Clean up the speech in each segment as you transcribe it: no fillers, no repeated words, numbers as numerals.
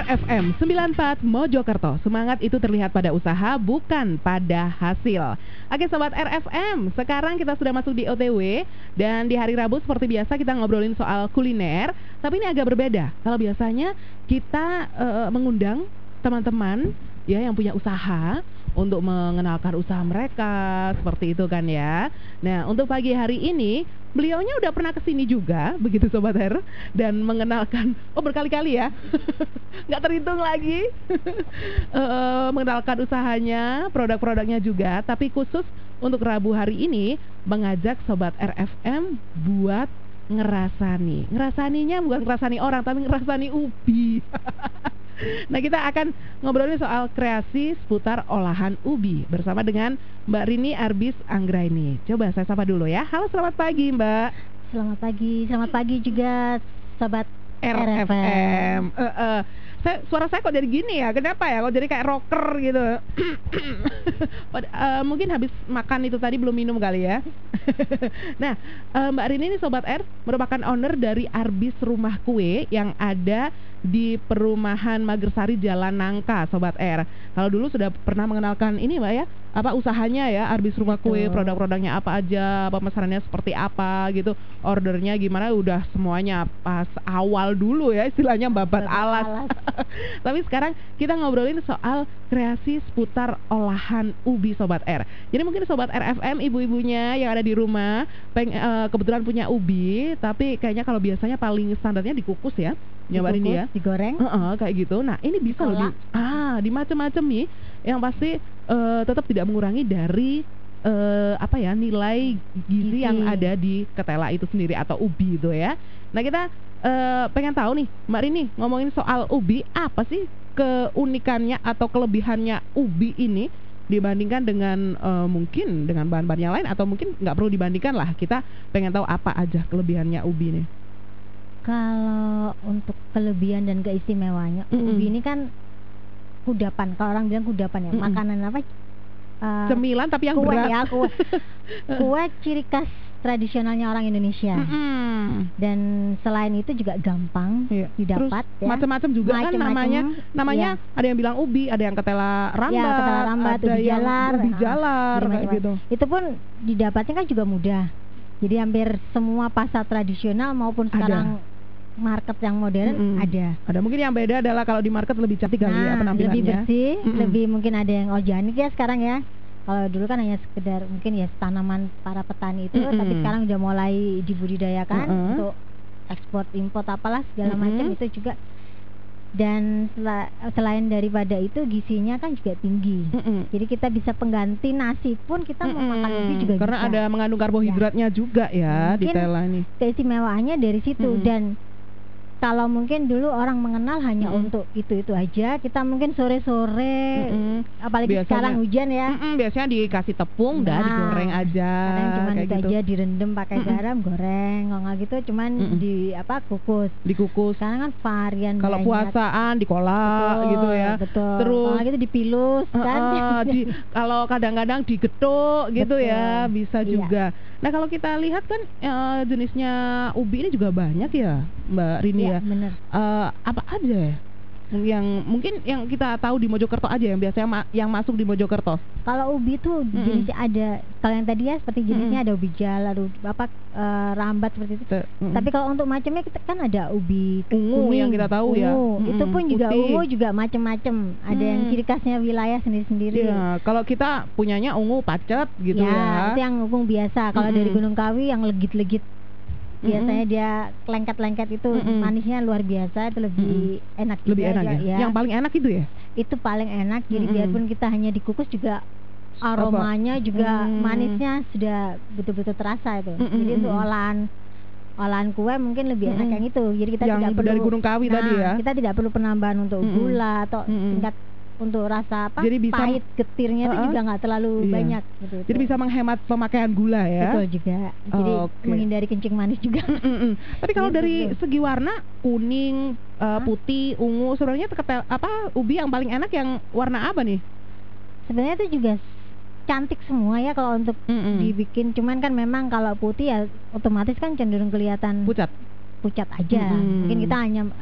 RFM 94 Mojokerto. Semangat itu terlihat pada usaha, bukan pada hasil. Oke Sobat RFM, sekarang kita sudah masuk di OTW. Dan di hari Rabu seperti biasa kita ngobrolin soal kuliner. Tapi ini agak berbeda. Kalau biasanya kita mengundang teman-teman ya yang punya usaha untuk mengenalkan usaha mereka, seperti itu kan ya. Nah, untuk pagi hari ini beliaunya udah pernah kesini juga, begitu Sobat R, dan mengenalkan, berkali-kali ya, nggak terhitung lagi, mengenalkan usahanya, produk-produknya juga. Tapi khusus untuk Rabu hari ini mengajak Sobat RFM buat ngerasaninya bukan ngerasani orang, tapi ngerasani ubi. Nah, kita akan ngobrolin soal kreasi seputar olahan ubi bersama dengan Mbak Rini Arbis Anggraini. Coba saya sapa dulu ya. Halo, selamat pagi Mbak. Selamat pagi juga Sobat RFM. Suara saya kok jadi gini ya? Kenapa ya? Kok jadi kayak rocker gitu? Mungkin habis makan itu tadi belum minum kali ya. Nah, Mbak Rini ini Sobat R merupakan owner dari Arbis Rumah Kue yang ada di Perumahan Magersari Jalan Nangka, Sobat R. Kalau dulu sudah pernah mengenalkan ini Mbak ya, apa usahanya ya, Arbis Rumah Kue, produk-produknya apa aja, pemesanannya seperti apa gitu, ordernya gimana, udah semuanya pas awal dulu ya, istilahnya babat alas. Tapi sekarang kita ngobrolin soal kreasi seputar olahan ubi Sobat R. Jadi mungkin Sobat RFM, ibu-ibunya yang ada di rumah kebetulan punya ubi, tapi kayaknya kalau biasanya paling standarnya dikukus ya, nyobain ini ya, digoreng, kayak gitu. Nah ini bisa loh di macam-macam nih, yang pasti tetap tidak mengurangi dari nilai gizi yang ada di ketela itu sendiri atau ubi itu ya. Nah kita pengen tahu nih Mbak Rini, ngomongin soal ubi, apa sih keunikannya atau kelebihannya ubi ini dibandingkan dengan mungkin dengan bahan-bahan yang lain, atau mungkin nggak perlu dibandingkan lah, kita pengen tahu apa aja kelebihannya ubi nih. Kalau untuk kelebihan dan keistimewaannya, ubi ini kan kudapan, kalau orang bilang kudapan ya, makanan apa? Cemilan tapi yang kue berat. Ya, kue ciri khas tradisionalnya orang Indonesia. Dan selain itu juga gampang didapat. Terus macam-macam juga kan namanya ya. Ada yang bilang ubi, ada yang ketela rambat, ada yang ubi jalar kayak gitu. Itu pun didapatnya kan juga mudah. Jadi hampir semua pasar tradisional maupun sekarang market yang modern ada. Mungkin yang beda adalah kalau di market lebih cantik kali ya penampilannya. Lebih bersih, lebih mungkin ada yang organik ya sekarang ya. Kalau dulu kan hanya sekedar mungkin ya tanaman para petani itu, tapi sekarang udah mulai dibudidayakan untuk ekspor import apalah segala macam itu juga. Dan selain daripada itu gizinya kan juga tinggi. Jadi kita bisa pengganti nasi pun kita mau makan ubi juga karena bisa. Ada mengandung karbohidratnya juga ya di tela ini. Keistimewaannya dari situ. Dan kalau mungkin dulu orang mengenal hanya untuk itu aja, kita mungkin sore-sore, apalagi biasanya, sekarang hujan ya, biasanya dikasih tepung dan digoreng aja. Kadang cuma kayak itu gitu aja, direndam pakai garam, goreng, kalau nggak gitu cuman dikukus. Sekarang kan varian kalau banyak. Puasaan dikolak gitu ya. Betul. Terus kalau gitu dipilus kan. Kalau kadang-kadang digetuk gitu ya, bisa juga. Nah kalau kita lihat kan jenisnya ubi ini juga banyak ya Mbak Rini ya. Bener. Apa aja ya yang mungkin yang kita tahu di Mojokerto aja, yang biasanya yang masuk di Mojokerto? Kalau ubi tuh jenisnya ada, kalau yang tadi ya seperti jenisnya ada ubi jalar, rambat seperti itu. Tapi kalau untuk macamnya kita kan ada ubi ungu kuning, yang kita tahu ya. Itu pun juga putih. Ungu juga macam-macam. Ada yang ciri khasnya wilayah sendiri-sendiri. Ya, kalau kita punyanya ungu pacet gitu ya. Itu yang ungu biasa. Kalau dari Gunung Kawi yang legit-legit, biasanya dia lengket-lengket itu manisnya luar biasa, itu lebih enak. Lebih enak ya? Yang paling enak itu ya? Itu paling enak. Jadi biarpun kita hanya dikukus juga aromanya juga manisnya sudah betul-betul terasa itu. Jadi itu olahan kue mungkin lebih enak yang itu. Jadi kita tidak perlu dari Gunung Kawi tadi ya. Kita tidak perlu penambahan untuk gula atau tingkat untuk rasa jadi bisa, pahit getirnya itu juga nggak terlalu banyak gitu. Jadi bisa menghemat pemakaian gula ya. Betul juga. Jadi menghindari kencing manis juga. Tapi kalau dari segi warna, kuning, putih, ungu, sebenarnya ubi yang paling enak yang warna apa nih? Sebenarnya itu juga cantik semua ya kalau untuk dibikin. Cuman kan memang kalau putih ya otomatis kan cenderung kelihatan pucat. pucat aja. Mungkin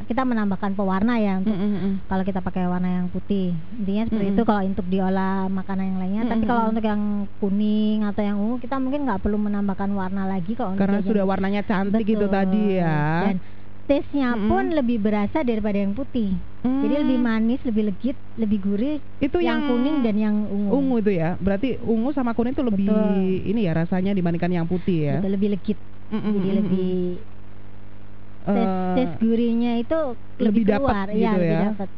kita menambahkan pewarna ya untuk kalau kita pakai warna yang putih. Intinya seperti itu kalau untuk diolah makanan yang lainnya. Tapi kalau untuk yang kuning atau yang ungu kita mungkin nggak perlu menambahkan warna lagi kalau karena sudah warnanya cantik itu tadi ya. Dan taste-nya pun lebih berasa daripada yang putih. Jadi lebih manis, lebih legit, lebih gurih. Itu yang kuning dan yang ungu. Ungu itu ya. Berarti ungu sama kuning itu lebih ini ya rasanya dibandingkan yang putih ya. Betul, lebih legit. Jadi lebih tes gurihnya itu lebih keluar, dapat gitu ya. Lebih dapat.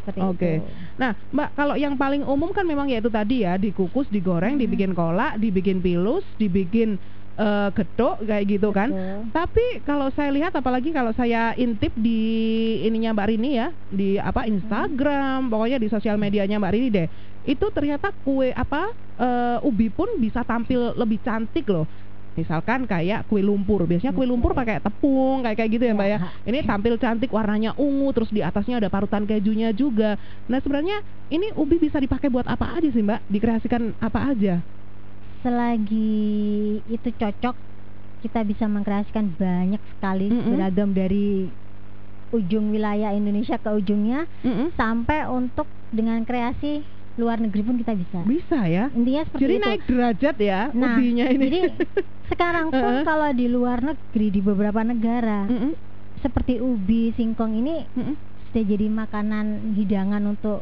Seperti itu. Nah, Mbak, kalau yang paling umum kan memang ya itu tadi ya, dikukus, digoreng, dibikin kolak, dibikin pilus, dibikin getuk kayak gitu kan. Tapi kalau saya lihat, apalagi kalau saya intip di ininya Mbak Rini ya, di Instagram, pokoknya di sosial medianya Mbak Rini deh, itu ternyata kue ubi pun bisa tampil lebih cantik loh. Misalkan kayak kue lumpur, biasanya kue lumpur pakai tepung kayak gitu ya Mbak ya. Ini tampil cantik, warnanya ungu, terus di atasnya ada parutan kejunya juga. Nah sebenarnya ini ubi bisa dipakai buat apa aja sih Mbak? Dikreasikan apa aja? Selagi itu cocok, kita bisa mengkreasikan banyak sekali, beragam dari ujung wilayah Indonesia ke ujungnya, sampai untuk dengan kreasi luar negeri pun kita bisa. Bisa ya. Intinya seperti jadi itu. Naik derajat ya ubinya ini. Jadi sekarang pun kalau di luar negeri, di beberapa negara, seperti ubi singkong ini sudah jadi makanan hidangan untuk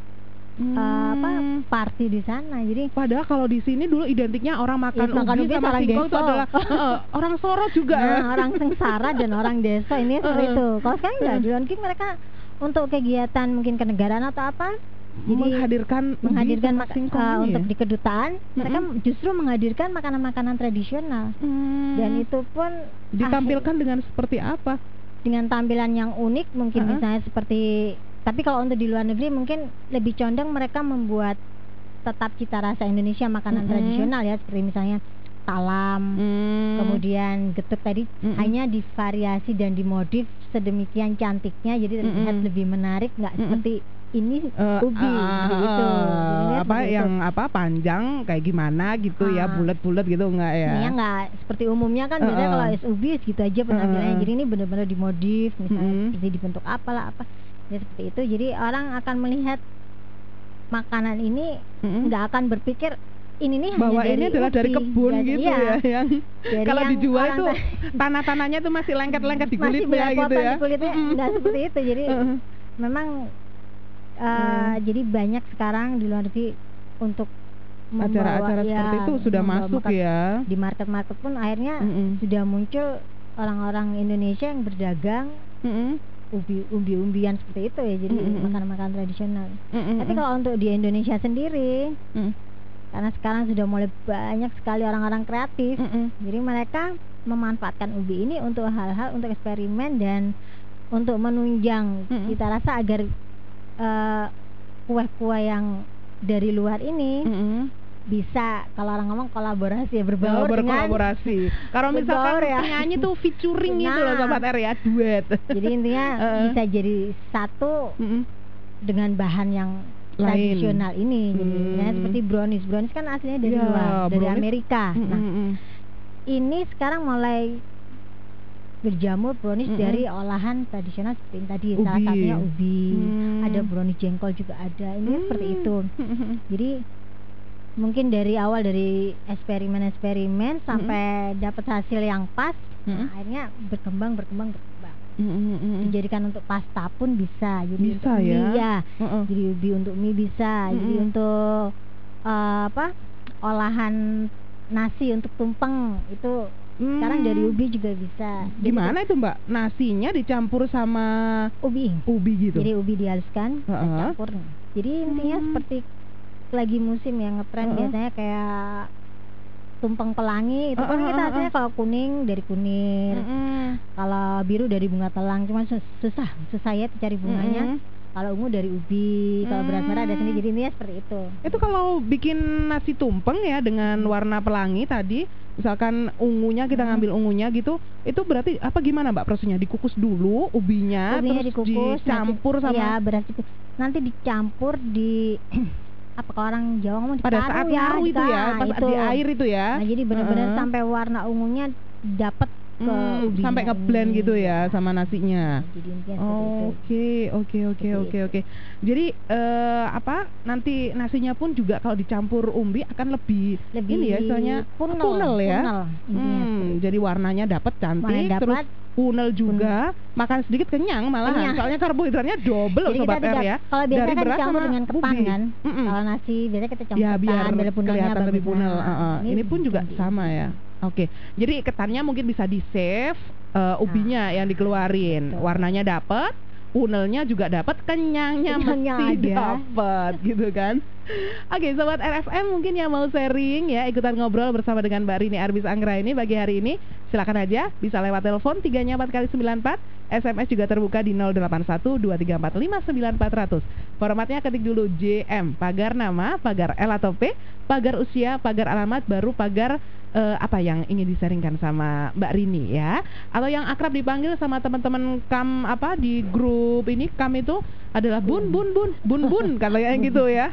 party di sana. Jadi padahal kalau di sini dulu identiknya orang makan ubi sama singkong itu adalah orang Soro juga. Orang sengsara dan orang desa ini seperti itu. Kalau sekarang enggak, di luar negeri mereka untuk kegiatan mungkin kenegaraan atau apa, jadi menghadirkan untuk di kedutaan mereka justru menghadirkan makanan-makanan tradisional, dan itu pun ditampilkan dengan seperti apa? Dengan tampilan yang unik mungkin, misalnya seperti, tapi kalau untuk di luar negeri mungkin lebih condong mereka membuat tetap cita rasa Indonesia, makanan tradisional ya, seperti misalnya talam, kemudian getuk tadi, hanya divariasi dan dimodif sedemikian cantiknya jadi terlihat lebih menarik, nggak seperti ini ubi gitu. Yang panjang kayak gimana gitu ya, bulat-bulat gitu enggak ya? Ini nggak seperti umumnya kan, biasanya kalau es ubi gitu aja penampilannya. Jadi ini benar-benar dimodif, misalnya seperti dibentuk apalah ya, seperti itu. Jadi orang akan melihat makanan ini nggak akan berpikir ini nih bahwa hanya ini adalah dari kebun gitu ya, yang kalau dijual itu tanah-tanahnya itu masih lengket-lengket di kulitnya gitu ya. Nggak seperti itu. Jadi memang jadi banyak sekarang di luar negeri untuk acara-acara seperti itu sudah masuk ya. Di market-market pun akhirnya sudah muncul orang-orang Indonesia yang berdagang umbi-umbian seperti itu ya, jadi makanan-makanan tradisional. Tapi kalau untuk di Indonesia sendiri, karena sekarang sudah mulai banyak sekali orang-orang kreatif, jadi mereka memanfaatkan ubi ini untuk hal-hal, untuk eksperimen dan untuk menunjang cita rasa agar kue-kue yang dari luar ini bisa, kalau orang ngomong kolaborasi ya, berkolaborasi. Kalau misalkan penyanyi tuh featuring gitu loh Sobat R ya, duet. Jadi intinya bisa jadi satu dengan bahan yang tradisional ini. Jadi seperti brownies kan aslinya dari luar, dari Amerika. Nah, ini sekarang mulai berjamur brownies dari olahan tradisional seperti tadi, salah satunya ubi, ada brownies jengkol juga ada. Ini seperti itu. Jadi mungkin dari awal dari eksperimen sampai dapat hasil yang pas, akhirnya berkembang. Dijadikan untuk pasta pun bisa. Jadi bisa untuk ya. Mie, jadi ubi untuk mie bisa. Jadi untuk olahan nasi untuk tumpeng itu sekarang dari ubi juga bisa. Gimana itu Mbak? Nasinya dicampur sama ubi gitu? Jadi ubi dihaluskan, campur. Jadi intinya seperti lagi musim yang ngetren biasanya kayak tumpeng pelangi itu kan kita hasilnya kalau kuning dari kunir, kalau biru dari bunga telang, cuma susah ya cari bunganya. Kalau ungu dari ubi, kalau beras merah ada sini. Jadi intinya seperti itu. Itu kalau bikin nasi tumpeng ya dengan warna pelangi tadi, misalkan ungunya kita ngambil ungunya gitu, itu berarti apa gimana Mbak prosesnya? Dikukus dulu ubinya terus dikukus, dicampur sama ya beras itu. Nanti dicampur di apa kalau orang Jawa ngomong pada saat nyaru itu ya, pas itu. di air itu ya. Nah, jadi benar-benar sampai warna ungunya dapat ke ubinya sampai ngeblend ini. gitu ya sama nasinya. Jadi intinya seperti itu. Oke. Jadi apa nanti nasinya pun juga kalau dicampur umbi akan lebih ini ya, soalnya punel ya. Intinya seperti itu. Jadi warnanya dapat cantik, Warnanya terus dapat, punel juga, makan sedikit kenyang malahan. Kenyang. Soalnya karbohidratnya double Jadi sobat kita R tidak, ya. kalau biasanya Dari kan beras dicampur sama dengan ketan ubi. kan. Kalau nasi biasanya kita campur Ya biar ketan, biar punelnya kelihatan lebih bagus. punel. Nah, Ini pun juga jadi sama ya. Oke, jadi ketannya mungkin bisa di save, ubinya yang dikeluarin, betul. warnanya dapet, punelnya juga dapet, kenyangnya Kenyangnya mesti ada. dapet gitu kan. Oke, sobat RFM mungkin yang mau sharing ya, ikutan ngobrol bersama dengan Mbak Rini Arbis Anggra ini pagi hari ini, silakan aja bisa lewat telepon 3-nya 4 kali 94, SMS juga terbuka di 081234599400. Formatnya ketik dulu JM, pagar nama, pagar L atau P, pagar usia, pagar alamat, baru pagar apa yang ingin disaringkan sama Mbak Rini ya, atau yang akrab dipanggil sama teman-teman kam apa di grup ini kam itu adalah bun kalau yang gitu ya.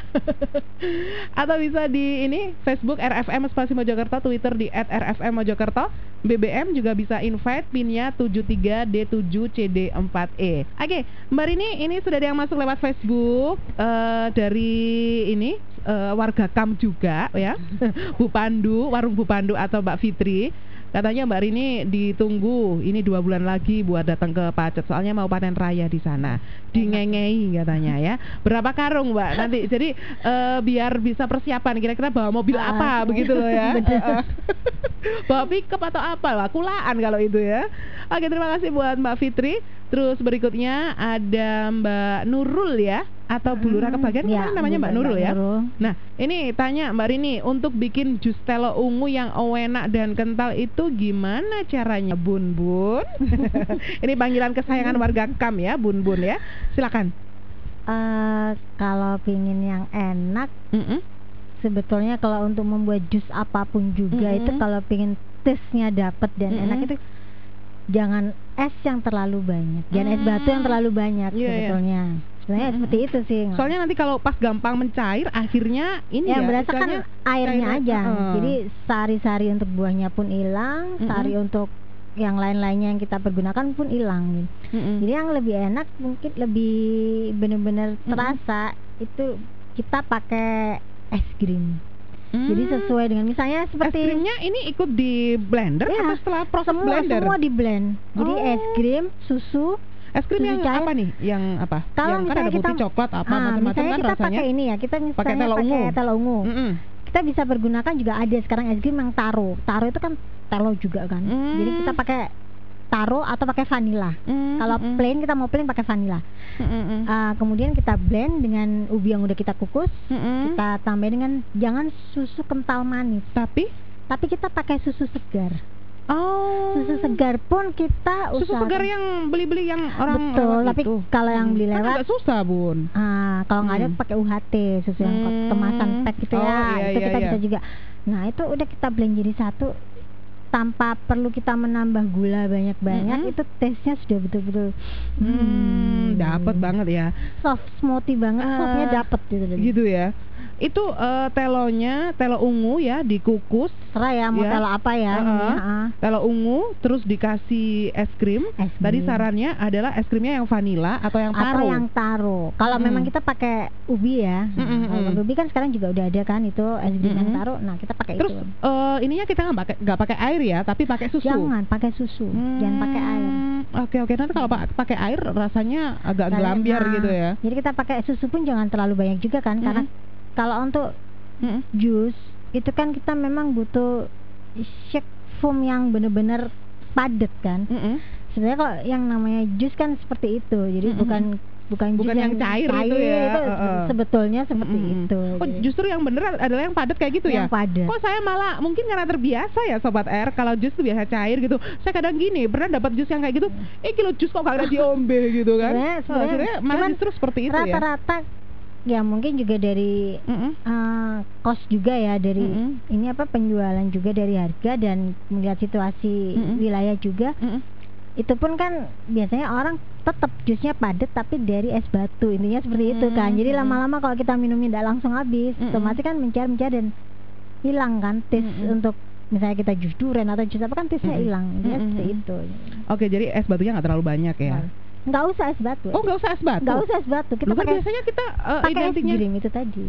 Atau bisa di ini Facebook RFM Spasi Mojokerto, Twitter di @rfmmojokerto, BBM juga bisa invite pinnya 73D7CD4E. Oke, Mbak Rini, ini sudah ada yang masuk lewat Facebook dari ini warga Kam juga ya. Bu Pandu, warung Bu Pandu atau Mbak Fitri. Katanya Mbak Rini ditunggu ini 2 bulan lagi buat datang ke Pacet, soalnya mau panen raya di sana. Dingengei katanya ya. Berapa karung Mbak nanti? Jadi biar bisa persiapan kira-kira bawa mobil apa begitu loh ya. Bawa pickup atau apa lah, kulaan kalau itu ya. Oke, terima kasih buat Mbak Fitri. Terus berikutnya ada Mbak Nurul ya, atau Bu Lurah Kebagian ya, namanya Mbak Nurul ya. Nurul. Nah, ini tanya Mbak Rini, untuk bikin jus telo ungu yang enak dan kental itu gimana caranya, Bun? Ini panggilan kesayangan warga Kam ya, Bun ya. Silakan. Kalau pingin yang enak, sebetulnya kalau untuk membuat jus apapun juga itu kalau pingin taste-nya dapat dan enak itu jangan es yang terlalu banyak, jangan es batu yang terlalu banyak sebetulnya. Sebenarnya seperti itu sih. Soalnya nanti kalau pas gampang mencair, akhirnya ini yang ya, berasa kan airnya aja. Jadi sari-sari untuk buahnya pun hilang, sari untuk yang lain-lainnya yang kita pergunakan pun hilang. Jadi yang lebih enak mungkin lebih benar-benar terasa itu kita pakai es krim. Jadi sesuai dengan misalnya seperti es krimnya ini ikut di blender ya, atau setelah proses blender? Semua di blend. Jadi es krim, susu. Es krim yang cair. Apa nih? Yang apa? Kalau yang kan ada putih coklat apa macam-macam kan kita rasanya. Pakai ini ya, kita misalnya pakai telo ungu. Kita bisa pergunakan juga ada sekarang es krim yang taro. Taro itu kan telo juga kan. Jadi kita pakai taro atau pakai vanilla. Kalau plain kita mau plain pakai vanilla. Kemudian kita blend dengan ubi yang udah kita kukus. Kita tambah dengan jangan susu kental manis, tapi kita pakai susu segar. Susu segar pun kita susu segar yang beli-beli yang orang betul, tapi itu. Kalau yang beli lewat agak susah, Bun. Kalau nggak ada pakai UHT, susu yang kemasan pack gitu ya. Itu kita bisa juga. Nah, itu udah kita blend jadi satu tanpa perlu kita menambah gula banyak-banyak. Itu taste-nya sudah betul-betul dapat banget ya. Soft smoothie banget, softnya dapat gitu ya. Itu telonya, telo ungu ya, dikukus. Serah ya mau telo apa ya. Telo ungu terus dikasih es krim. Tadi sarannya adalah es krimnya yang vanila atau yang taro. Kalau memang kita pakai ubi ya. Ubi kan sekarang juga udah ada kan itu es krim yang taro. Nah, kita pakai terus, itu. Terus ininya kita nggak pakai air ya, tapi pakai susu. Jangan pakai susu. Jangan pakai air. Oke. Nanti kalau pakai air rasanya agak gelambiar gitu ya. Jadi kita pakai susu pun jangan terlalu banyak juga kan, karena kalau untuk jus itu kan kita memang butuh shake foam yang benar-benar padat kan. Sebenarnya kalau yang namanya jus kan seperti itu. Jadi bukan jus yang cair itu ya. Itu sebetulnya seperti itu. Oh, justru yang bener adalah yang padat kayak gitu ya. Yang padat. Kok saya malah mungkin karena terbiasa ya Sobat R, kalau jus itu biasa cair gitu. Saya kadang gini, pernah dapat jus yang kayak gitu, kilo jus kok gak ada diombe gitu kan. Sebenarnya malah justru seperti itu ya. Rata-rata ya mungkin juga dari cost juga ya, dari ini penjualan juga, dari harga dan melihat situasi wilayah juga. Itu pun kan biasanya orang tetap jusnya padat tapi dari es batu, intinya seperti itu kan. Jadi lama-lama kalau kita minumnya tidak langsung habis, otomatis kan mencair dan hilang kan taste untuk misalnya kita jus durian atau jus apa kan taste-nya hilang. Dia seperti itu. Oke, jadi es batunya nggak terlalu banyak ya? Nggak usah es batu. Oh, nggak usah es batu? Nggak usah es batu. Kita Kan pakai biasanya kita pakai es identiknya krim itu tadi.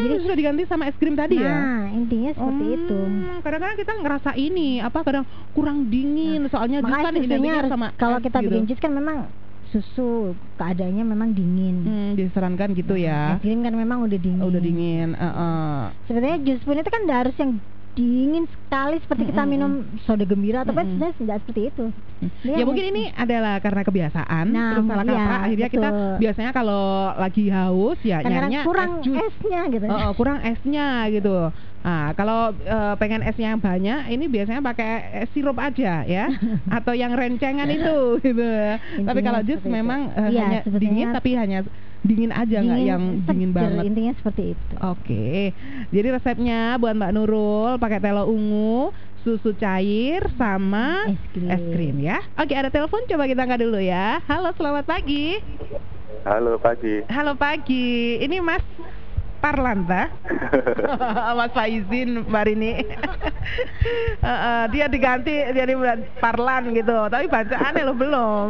jadi sudah diganti sama es krim tadi ya? Nah, intinya seperti itu. Kadang-kadang kita ngerasa ini kadang kurang dingin, soalnya jus Makanya kan susunya identiknya harus, sama kalau es kita gitu. bikin jus kan memang susu keadaannya memang dingin. Disarankan gitu ya. Es krim kan memang udah dingin. Udah dingin. Sebenarnya jus pun itu kan nggak harus yang dingin sekali seperti kita minum soda gembira atau sebenarnya nggak seperti itu. Ya mungkin ini adalah karena kebiasaan, Nah, terus salah iya, kaprah akhirnya kita betul. biasanya kalau lagi haus ya Kadang-kadang nyarinya kurang es jus. esnya gitu. Kurang esnya gitu. Nah, kalau pengen esnya yang banyak, ini biasanya pakai es sirup aja ya, atau yang rencengan itu gitu. Tapi kalau jus seperti itu. memang Iya, hanya sebetulnya dingin, tapi hanya dingin aja, nggak yang dingin seger, banget. intinya seperti itu. Oke, jadi resepnya buat Mbak Nurul pakai telo ungu, susu cair sama es krim ya. Oke, ada telepon, coba kita angkat dulu ya. Halo, selamat pagi. Halo pagi. Halo pagi, ini Mas Parlanta. Mas Faizin Mbak Rini. Dia diganti jadi Parlan gitu, tapi bacaannya lo belum.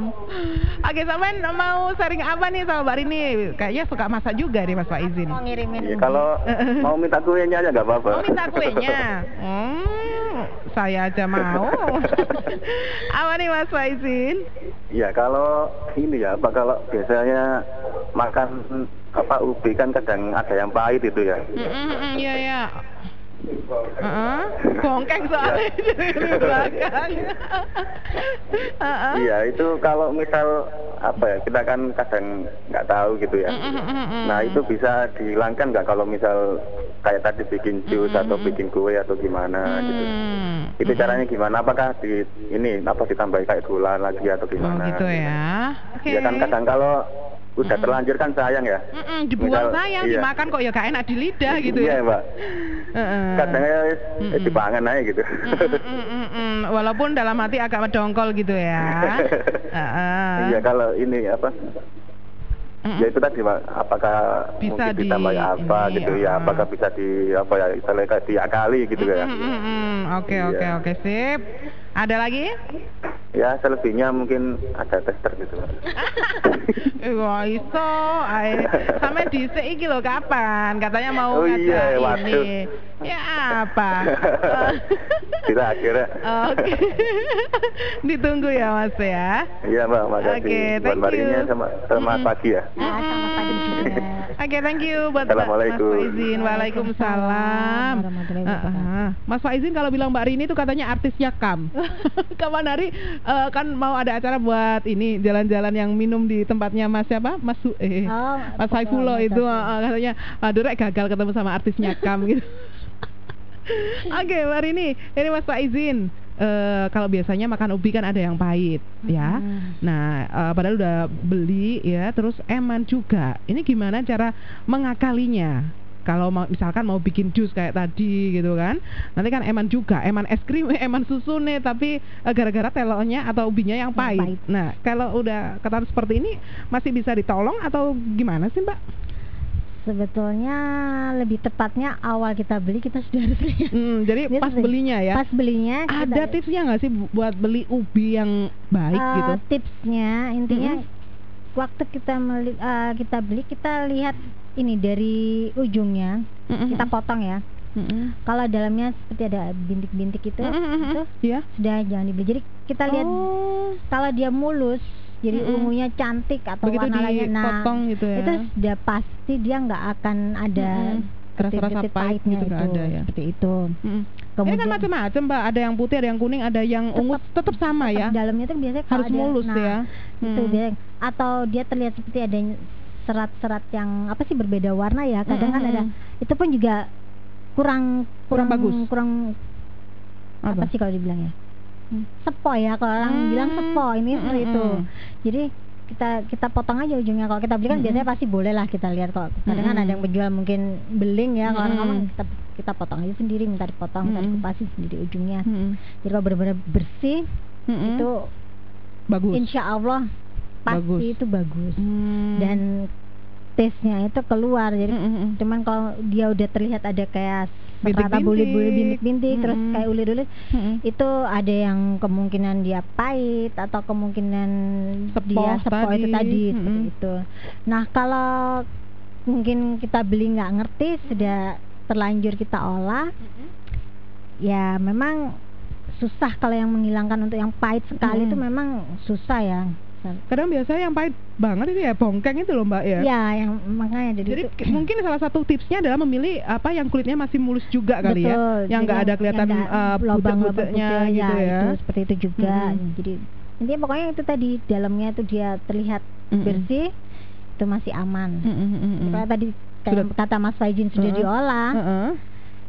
Oke, sampean mau sharing apa nih sama Mbak Rini? Kayaknya suka masak juga nih Mas Faizin. Mau ngirimin Ya, kalau mau minta kuenya aja nggak apa-apa. Mau minta kuenya? Saya aja mau. Apa nih Mas Faizin? Ya kalau ini ya, kalau biasanya makan ubi kan kadang ada yang pahit itu ya. Iya ya. Bongkeng soalnya dari belakang. Iya, itu kalau misal kita kan kadang nggak tahu gitu ya. Nah, itu bisa dihilangkan nggak kalau misal kayak tadi bikin jus atau bikin kue atau gimana gitu. Itu caranya gimana? Apakah ditambahi kayak gula lagi atau gimana? Gitu ya. Oke. Ya kan kadang kalau udah terlanjur kan sayang ya. Dibuang Misal, sayang, iya. dimakan kok ya gak enak di lidah gitu Iya ya. Mbak. Kadangnya dipangan aja gitu. Walaupun dalam hati agak mendongkol gitu ya. Iya, kalau ini ya itu tadi Pak, apakah Bisa mungkin ditambah apa ini, gitu ya, apakah bisa istilahnya diakali gitu ya. Oke, sip. Ada lagi? Ya selebihnya mungkin ada tester gitu. Wah iso, sampai dhisik iki lho kapan? Katanya mau Oh iya, ngajak waduh. ini. Ya apa? Kita akhirnya. Oke. Ditunggu ya Mas ya. Iya Mbak, makasih. Oke, thank buat you. Selamat pagi ya. Selamat pagi juga. Oke, thank you buat Mas Assalamualaikum. Faizin. Waalaikumsalam. Warahmatullahi wabarakatuh. Mas Faizin kalau bilang Mbak Rini itu katanya artisnya Kam. Kapan hari kan mau ada acara buat ini jalan-jalan yang minum di tempatnya Mas siapa? Mas Mas Saifullah itu katanya aduh rek gagal ketemu sama artisnya Kam gitu. Oke, Mbak Rini, ini Mas Faizin. Kalau biasanya makan ubi kan ada yang pahit ya. Nah, padahal udah beli ya, terus eman juga. Ini gimana cara mengakalinya? Kalau misalkan mau bikin jus kayak tadi gitu kan, nanti kan eman juga, eman es krim, eman susu nih, tapi gara-gara telonya atau ubinya yang pahit. Nah, kalau udah ketahuan seperti ini masih bisa ditolong atau gimana sih Mbak? Sebetulnya lebih tepatnya awal kita beli kita sudah harus lihat. Jadi pas belinya ya. Pas belinya ada tipsnya nggak sih buat beli ubi yang baik gitu? Tipsnya intinya waktu kita beli kita lihat ini dari ujungnya kita potong ya. Kalau dalamnya seperti ada bintik-bintik itu sudah jangan dibeli. Jadi kita lihat kalau dia mulus, jadi ungunya cantik atau begitu warnanya dipotong gitu ya. Itu sudah pasti dia nggak akan ada rasa-rasa pahit pahitnya gitu, itu, ada ya. seperti itu. Ini kan macam-macam Mbak, ada yang putih, ada yang kuning, ada yang ungu, tetap sama ya. Dalamnya tuh biasanya harus mulus ya. Itu biasanya, atau dia terlihat seperti ada serat-serat yang berbeda warna ya. Kadang kan ada, itu pun juga kurang bagus. Kurang apa sih kalau dibilang ya? Sepo ya, kalau orang bilang sepo ini seperti itu. Jadi kita potong aja ujungnya. Kalau kita beli kan biasanya pasti boleh lah kita lihat. Kalau kadang kan ada yang menjual mungkin beling ya, kalau orang kita potong aja sendiri, minta dipotong, minta dikupasin sendiri ujungnya. Jadi kalau benar-benar bersih itu bagus. Insya Allah pasti itu bagus. Dan taste-nya itu keluar. Jadi cuman kalau dia udah terlihat ada kayak rata bulir-bulir bintik-bintik terus Mm-mm. kayak ulir-ulir. Mm-mm. Itu ada yang kemungkinan dia pahit atau kemungkinan dia sepoh itu tadi seperti Mm-mm. itu. Nah, kalau mungkin kita beli nggak ngerti sudah terlanjur kita olah, ya memang susah kalau yang menghilangkan untuk yang pahit sekali itu memang susah ya. Kadang biasanya yang pahit banget itu ya bongkeng itu loh Mbak ya. Ya, yang makanya Jadi itu mungkin salah satu tipsnya adalah memilih apa yang kulitnya masih mulus juga kali ya, betul, yang nggak ada kelihatan lubang-lubang butek-buteknya gitu ya. Itu seperti itu juga. Jadi intinya pokoknya itu tadi dalamnya itu dia terlihat bersih, itu masih aman. Kalau tadi kayak kata Mas Faizin sudah diolah,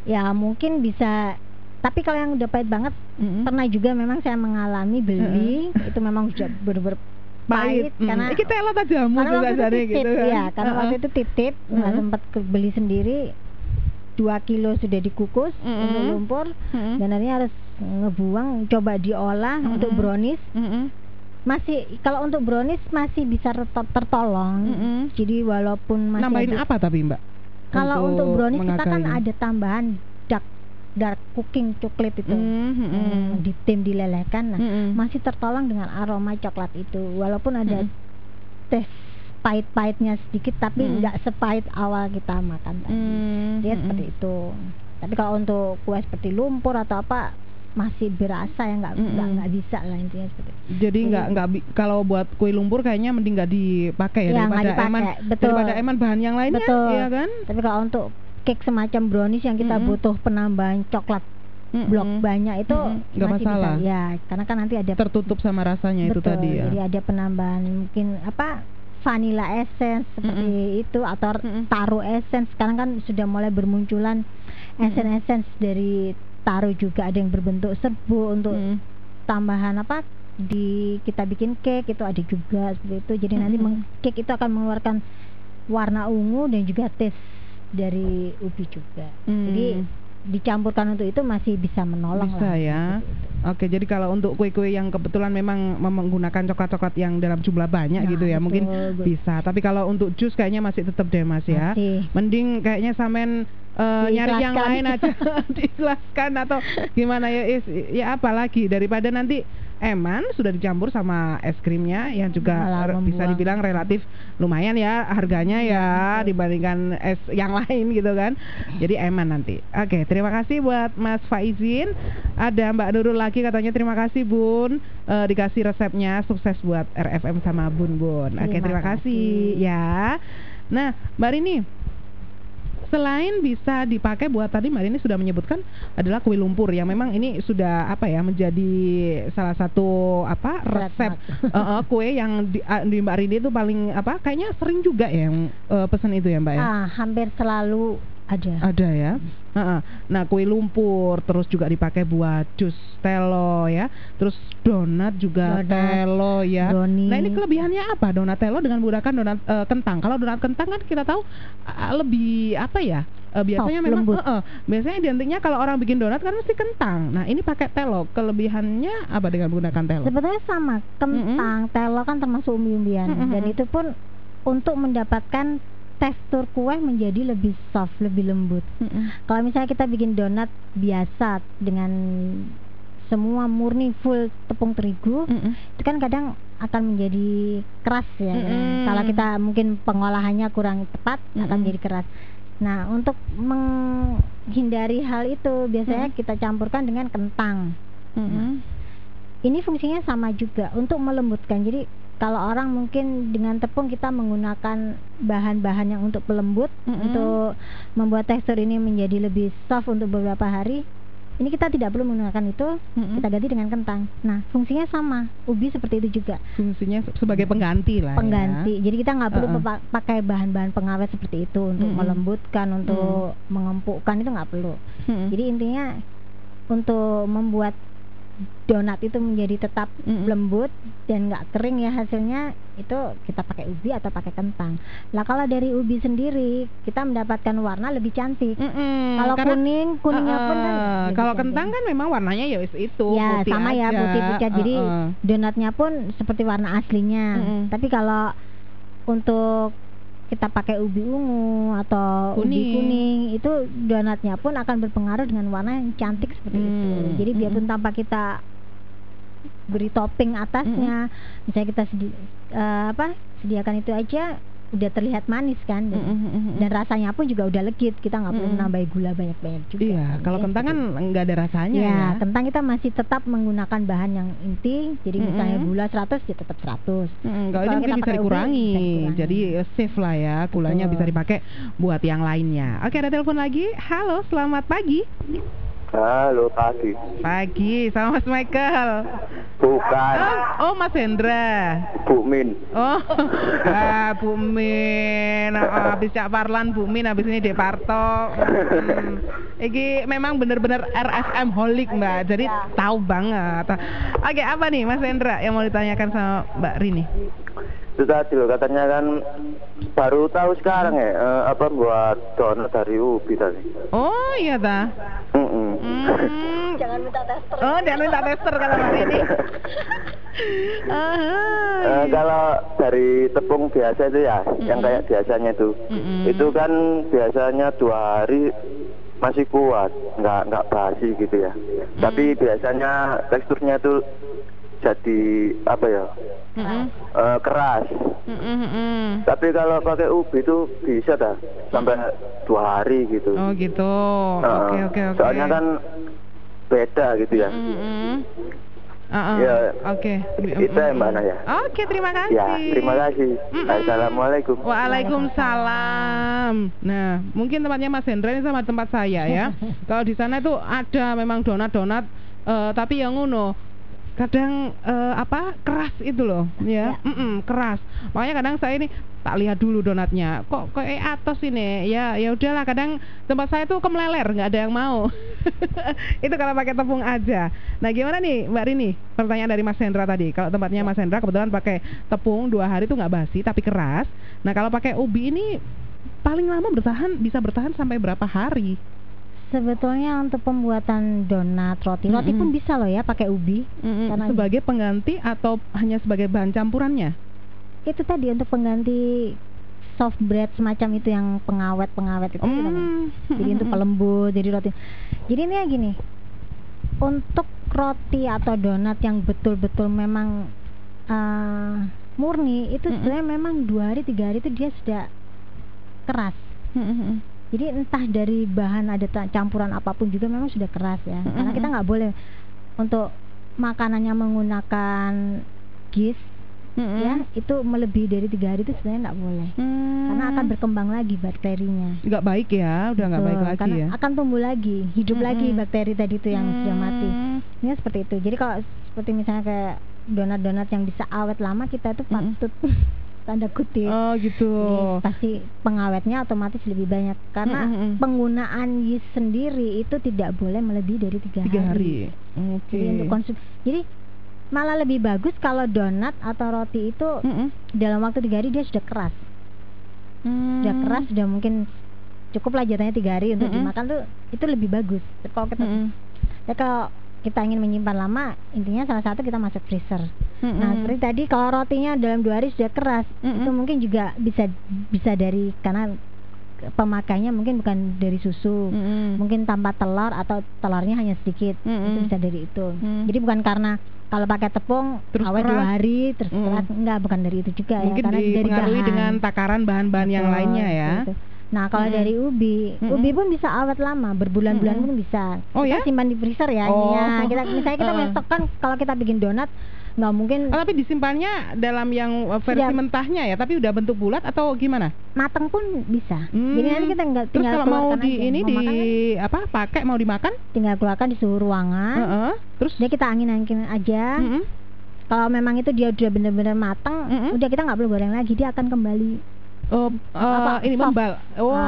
ya mungkin bisa. Tapi kalau yang udah pahit banget, pernah juga memang saya mengalami beli itu memang sudah bener-bener pahit karena kita telo jamu juga jadi gitu kan. Ya, karena waktu itu titip nggak sempat beli sendiri. 2 kilo sudah dikukus untuk lumpur dan akhirnya harus ngebuang, coba diolah untuk brownies. Masih kalau untuk brownies masih bisa tetap tertolong. Jadi walaupun masih nambahin ada, apa tapi Mbak? kalau untuk brownies kita kan mengakainya? ada tambahan dark cooking coklat itu di tim dilelehkan. Nah, masih tertolong dengan aroma coklat itu walaupun ada tes pahit-pahitnya sedikit tapi nggak sepahit awal kita makan tadi. Dia seperti itu. Tapi kalau untuk kue seperti lumpur atau apa masih berasa ya nggak bisa lah intinya seperti itu. Jadi kalau buat kue lumpur kayaknya mending nggak dipakai ya, daripada eman bahan yang lainnya. Betul. Iya kan? Tapi kalau untuk cake semacam brownies yang kita butuh penambahan coklat blok banyak itu nggak masih masalah. bisa, ya karena kan nanti ada tertutup sama rasanya itu tadi ya. Jadi ada penambahan mungkin apa vanilla essence seperti itu atau taro essence. Sekarang kan sudah mulai bermunculan essence dari taro juga, ada yang berbentuk serbuk untuk tambahan apa kita bikin cake itu ada juga seperti itu. Jadi nanti cake itu akan mengeluarkan warna ungu dan juga taste dari ubi juga. Jadi dicampurkan untuk itu masih bisa menolong bisa lah, ya. Oke, jadi kalau untuk kue-kue yang kebetulan memang menggunakan coklat-coklat yang dalam jumlah banyak gitu ya, mungkin bisa. Tapi kalau untuk jus kayaknya masih tetap deh Mas ya. Mending kayaknya sampean nyari yang lain aja diikhlaskan atau gimana ya, ya apalagi daripada nanti eman sudah dicampur sama es krimnya yang juga bisa dibilang relatif lumayan ya harganya ya dibandingkan es yang lain gitu kan. Jadi eman nanti. Oke, terima kasih buat Mas Faizin. Ada Mbak Nurul lagi katanya terima kasih Bun, dikasih resepnya, sukses buat RFM sama Bun. Oke, terima kasih ya. Nah, Mbak Rini, selain bisa dipakai buat tadi Mbak Rini sudah menyebutkan adalah kue lumpur yang memang ini sudah apa ya menjadi salah satu apa resep kue yang di Mbak Rini itu paling apa kayaknya sering juga ya yang pesan itu ya Mbak ya. Hampir selalu ada ya. Nah, kue lumpur terus juga dipakai buat jus telo ya. Terus donat juga telo ya. Brownies. Nah, ini kelebihannya apa donat telo dengan menggunakan donat kentang? Kalau donat kentang kan kita tahu lebih apa ya? Biasanya memang biasanya identiknya kalau orang bikin donat kan mesti kentang. Nah, ini pakai telo. Kelebihannya apa dengan menggunakan telo? Sebetulnya sama. Kentang, telo kan termasuk umbi-umbian dan itu pun untuk mendapatkan tekstur kue menjadi lebih soft, lebih lembut. Kalau misalnya kita bikin donat biasa dengan semua murni full tepung terigu, itu kan kadang akan menjadi keras ya. Kalau kita mungkin pengolahannya kurang tepat, akan menjadi keras. Nah, untuk menghindari hal itu biasanya kita campurkan dengan kentang. Ini fungsinya sama juga untuk melembutkan. Jadi kalau orang mungkin dengan tepung kita menggunakan bahan-bahan yang untuk pelembut, untuk membuat tekstur ini menjadi lebih soft untuk beberapa hari. Ini kita tidak perlu menggunakan itu, kita ganti dengan kentang. Nah, fungsinya sama. Ubi seperti itu juga. Fungsinya sebagai pengganti lah. Pengganti. Jadi kita nggak perlu pakai bahan-bahan pengawet seperti itu untuk melembutkan, untuk mengempukkan, itu nggak perlu. Jadi intinya untuk membuat donat itu menjadi tetap lembut dan nggak kering ya hasilnya, itu kita pakai ubi atau pakai kentang. Lah kalau dari ubi sendiri kita mendapatkan warna lebih cantik. Kalau kuningnya pun kan kalau kentang kan memang warnanya ya itu ya putih sama aja. Ya putih pucat. Jadi donatnya pun seperti warna aslinya. Tapi kalau untuk kita pakai ubi ungu atau ubi kuning, itu donatnya pun akan berpengaruh dengan warna yang cantik seperti itu. Jadi biarpun tanpa kita beri topping atasnya, misalnya kita sediakan itu aja, udah terlihat manis kan, dan rasanya pun juga udah legit, kita nggak perlu menambah gula banyak-banyak juga. Iya, kalau kentang kan nggak ada rasanya ya. Kentang kita masih tetap menggunakan bahan yang inti, jadi misalnya gula 100 ya tetap 100. Kalau ini mungkin bisa dikurangi, jadi safe lah ya, gulanya bisa dipakai buat yang lainnya. Oke, ada telepon lagi. Halo, selamat pagi. Halo, pagi. Pagi, sama Mas Michael. Bukan. Oh, Mas Hendra. Bu Min. Oh, Bu Min. Habis Cak Parlan, Bu Min, habis ini Dek Parto. Iki memang bener-bener RSM holik, Mbak. Jadi tahu banget. Oke, apa nih Mas Hendra yang mau ditanyakan sama Mbak Rini? Itu tadi loh, katanya kan baru tahu sekarang ya, buat donat dari ubi tadi. Oh iya ta. Jangan minta tester. Oh, jangan minta tester kalau Mbak Rini. Kalau dari tepung biasa itu ya, yang kayak biasanya itu kan biasanya 2 hari masih kuat, nggak basi gitu ya. Tapi biasanya teksturnya itu jadi keras. Tapi kalau pakai ubi itu bisa dah sampai 2 hari gitu. Oh gitu. Oke. Soalnya kan beda gitu ya. Ya, oke. Itu ya Mbak Naya. Oke, terima kasih. Ya, terima kasih. Assalamualaikum. Waalaikumsalam. Nah, mungkin tempatnya Mas Hendra ini sama tempat saya ya. Kalau di sana itu ada memang donat-donat, tapi yang kadang keras itu loh ya. Keras, makanya kadang saya ini tak lihat dulu donatnya kok kayak atas ini ya udahlah, kadang tempat saya tuh kemeleler, nggak ada yang mau. Itu kalau pakai tepung aja. Nah gimana nih Mbak Rini, pertanyaan dari Mas Hendra tadi, kalau tempatnya Mas Hendra kebetulan pakai tepung 2 hari tuh nggak basi tapi keras. Nah kalau pakai ubi ini paling lama bisa bertahan sampai berapa hari? Sebetulnya untuk pembuatan donat, roti pun bisa loh ya pakai ubi. Karena sebagai pengganti atau hanya sebagai bahan campurannya? Itu tadi untuk pengganti soft bread semacam itu, yang pengawet itu. Jadi untuk pelembut, jadi roti. Jadi ini ya gini, untuk roti atau donat yang betul-betul memang murni itu sebenarnya memang 2 hari 3 hari itu dia sudah keras. Jadi entah dari bahan ada campuran apapun juga memang sudah keras ya. Karena kita nggak boleh untuk makanannya menggunakan yeast ya, itu melebihi dari 3 hari itu sebenarnya nggak boleh. Karena akan berkembang lagi bakterinya. Nggak baik ya, udah nggak baik lagi karena ya. Akan tumbuh lagi, hidup lagi bakteri tadi itu yang sudah mati. Ini seperti itu. Jadi kalau seperti misalnya kayak donat-donat yang bisa awet lama, kita itu patut tanda kutip. Oh gitu. Jadi, pasti pengawetnya otomatis lebih banyak karena penggunaan yeast sendiri itu tidak boleh melebihi dari 3 hari. Oke. Jadi untuk konsumsi. Jadi malah lebih bagus kalau donat atau roti itu dalam waktu 3 hari dia sudah keras. Sudah keras, sudah mungkin cukup lah jatuhnya 3 hari untuk dimakan tuh, itu lebih bagus. Kalau kita kalau kita ingin menyimpan lama, intinya salah satu kita masuk freezer. Nah seperti tadi kalau rotinya dalam 2 hari sudah keras, itu mungkin juga bisa dari, karena pemakainya mungkin bukan dari susu, mungkin tanpa telur atau telurnya hanya sedikit, itu bisa dari itu. Jadi bukan karena kalau pakai tepung terus awet 2 hari terus keras, enggak, bukan dari itu juga. Mungkin ya, karena dipengaruhi dari dengan takaran bahan-bahan yang lainnya ya. Gitu. Nah kalau dari ubi pun bisa awet lama, berbulan-bulan pun bisa. Kita simpan di freezer ya. Misalnya kita menstokkan, kalau kita bikin donat nggak mungkin. Tapi disimpannya dalam yang versi mentahnya ya, tapi udah bentuk bulat atau gimana? Matang pun bisa. Jadi nanti kita tinggal terus kalau mau pakai mau dimakan, tinggal keluarkan di suhu ruangan. Terus dia kita angin-angin aja. Kalau memang itu dia udah benar-benar matang, udah kita nggak perlu goreng lagi, dia akan kembali ini membal.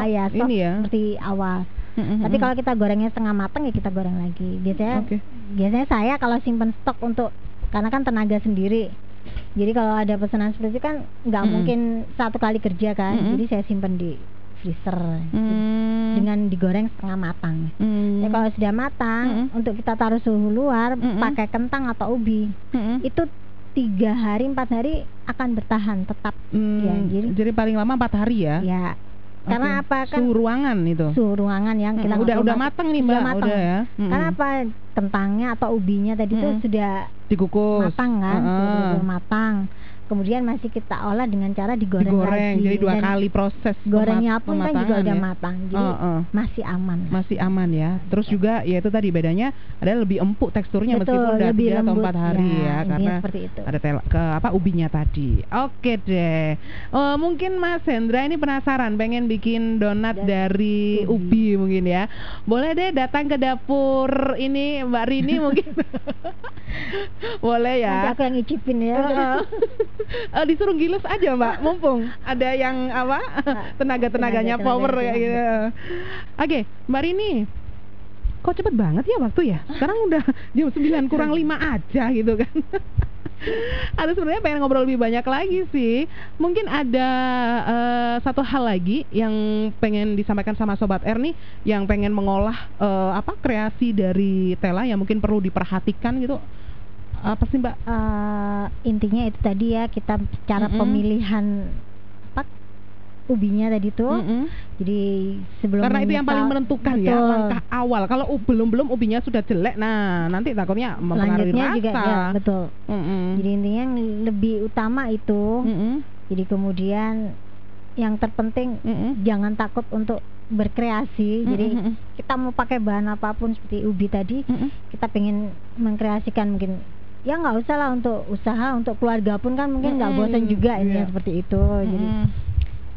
Ya, ini ya. Seperti awal. Tapi kalau kita gorengnya setengah matang ya kita goreng lagi. Biasanya saya kalau simpen stok untuk, karena kan tenaga sendiri. Jadi kalau ada pesanan seperti itu kan nggak mungkin satu kali kerja kan. Jadi saya simpen di freezer dengan digoreng setengah matang. Ya kalau sudah matang, untuk kita taruh suhu luar pakai kentang atau ubi, itu 3 hari 4 hari akan bertahan tetap. Ya, jadi paling lama 4 hari ya? Ya. Karena apa kan? Suhu ruangan itu. Suhu ruangan yang kita udah matang nih Mbak. Udah matang. Udah ya. Karena apa? Kentangnya atau ubinya tadi tuh sudah dikukus. Matang kan? Sudah matang. Kemudian masih kita olah dengan cara digoreng lagi. Jadi 2 kali proses gorengnya pun kan juga udah ya? Matang. Jadi masih aman. Masih aman ya. Terus juga ya itu tadi bedanya ada lebih empuk teksturnya. Betul, meskipun udah 3 atau 4 hari ya, karena seperti itu. ada ubinya tadi. Oke deh. Mungkin Mas Hendra ini penasaran pengen bikin donat dari ubi mungkin ya. Boleh deh datang ke dapur ini Mbak Rini mungkin. Boleh ya. Nanti aku yang ngicipin ya. Disuruh giles aja Mbak, mumpung ada yang tenaga-tenaganya power kayak gitu. Oke, Mbak Rini, kok cepet banget ya waktu ya? Sekarang udah jam 9 kurang 5 aja gitu kan. Ada sebenarnya pengen ngobrol lebih banyak lagi sih. Mungkin ada satu hal lagi yang pengen disampaikan sama Sobat R nih, yang pengen mengolah kreasi dari Tela yang mungkin perlu diperhatikan gitu. Apa sih Mbak? Intinya itu tadi ya, kita cara pemilihan ubinya tadi tuh. Jadi sebelum karena itu yang paling menentukan ya, langkah awal. Kalau belum ubinya sudah jelek, nah nanti takutnya mempengaruhi rasa. Juga ya, betul. Jadi intinya yang lebih utama itu. Jadi kemudian yang terpenting jangan takut untuk berkreasi. Jadi kita mau pakai bahan apapun seperti ubi tadi, kita pengen mengkreasikan mungkin. Ya nggak usah lah untuk usaha, untuk keluarga pun kan mungkin nggak bosan juga ini seperti itu.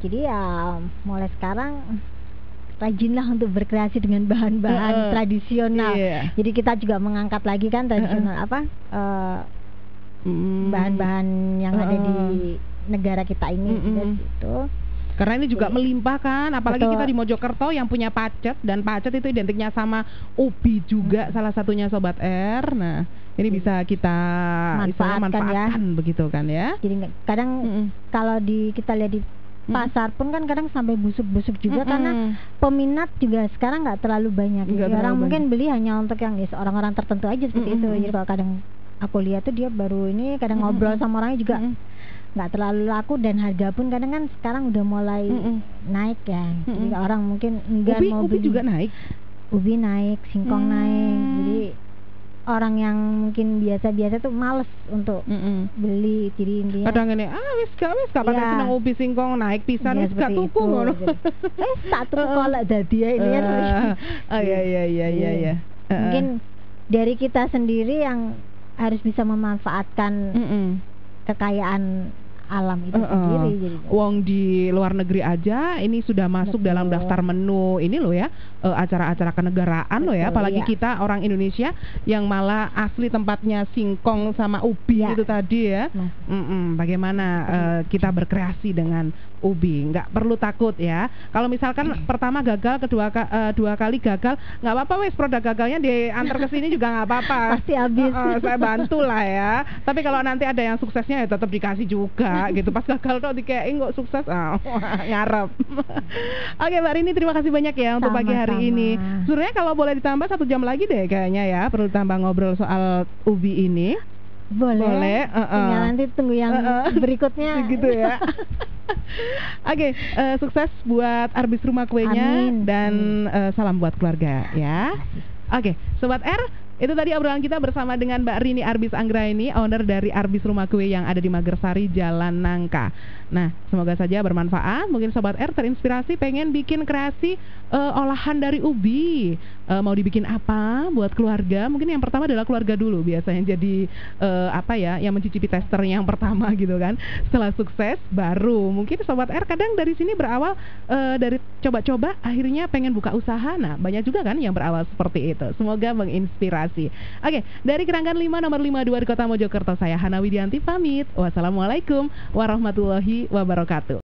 Jadi ya mulai sekarang rajinlah untuk berkreasi dengan bahan-bahan tradisional. Jadi kita juga mengangkat lagi kan tradisional bahan-bahan yang ada di negara kita ini gitu. Karena ini juga melimpah kan, apalagi kita di Mojokerto yang punya pacet, dan pacet itu identiknya sama ubi juga salah satunya Sobat R. Nah, ini bisa kita manfaatkan begitu kan ya. Jadi kadang kalau kita lihat di pasar pun kan kadang sampai busuk-busuk juga karena peminat juga sekarang nggak terlalu banyak. Orang mungkin beli hanya untuk yang orang-orang tertentu aja seperti itu. Jadi kalau kadang aku lihat tuh dia baru ini kadang ngobrol sama orangnya juga nggak terlalu laku, dan harga pun kadang kan sekarang udah mulai naik ya. Jadi orang mungkin enggan mau beli. Ubi juga naik. Ubi naik, singkong naik. Jadi orang yang mungkin biasa-biasa tuh males untuk beli. Jadi intinya kadang ini wis gak pada seneng ubi singkong naik pisan wis gak tuku ngono. Tak tuku kolak dadi ya ini kan. Iya. Mungkin dari kita sendiri yang harus bisa memanfaatkan kekayaan alam itu sendiri. Jadi wong di luar negeri aja ini sudah masuk dalam daftar menu ini loh ya, acara-acara kenegaraan loh ya, apalagi kita orang Indonesia yang malah asli tempatnya singkong sama ubi itu tadi ya. Bagaimana kita berkreasi dengan ubi, nggak perlu takut ya. Kalau misalkan pertama gagal, dua kali gagal, nggak apa-apa wes, produk gagalnya diantar ke sini juga nggak apa-apa. Pasti habis. Saya bantu lah ya. Tapi kalau nanti ada yang suksesnya ya tetap dikasih juga gitu. Pas gagal tuh dikayain kok sukses, ngarep. Oke Mbak Rini, terima kasih banyak ya untuk pagi hari ini. Sebenarnya kalau boleh ditambah 1 jam lagi deh kayaknya ya, perlu tambah ngobrol soal ubi ini. Boleh. Tinggal nanti tunggu yang berikutnya gitu ya. Oke, sukses buat Arbis Rumah Kuenya. Amin. Dan salam buat keluarga ya. Oke, Sobat R, itu tadi obrolan kita bersama dengan Mbak Rini Arbis Anggraini, owner dari Arbis Rumah Kue yang ada di Magersari, Jalan Nangka. Nah, semoga saja bermanfaat. Mungkin Sobat R terinspirasi pengen bikin kreasi olahan dari ubi. Mau dibikin apa buat keluarga? Mungkin yang pertama adalah keluarga dulu biasanya jadi yang mencicipi tester yang pertama gitu kan. Setelah sukses baru mungkin Sobat R kadang dari sini berawal dari coba-coba akhirnya pengen buka usaha. Nah, banyak juga kan yang berawal seperti itu. Semoga menginspirasi. Oke, dari Keranggan 5 nomor 52 di Kota Mojokerto, saya Hana Widianti pamit. Wassalamualaikum warahmatullahi wabarakatuh.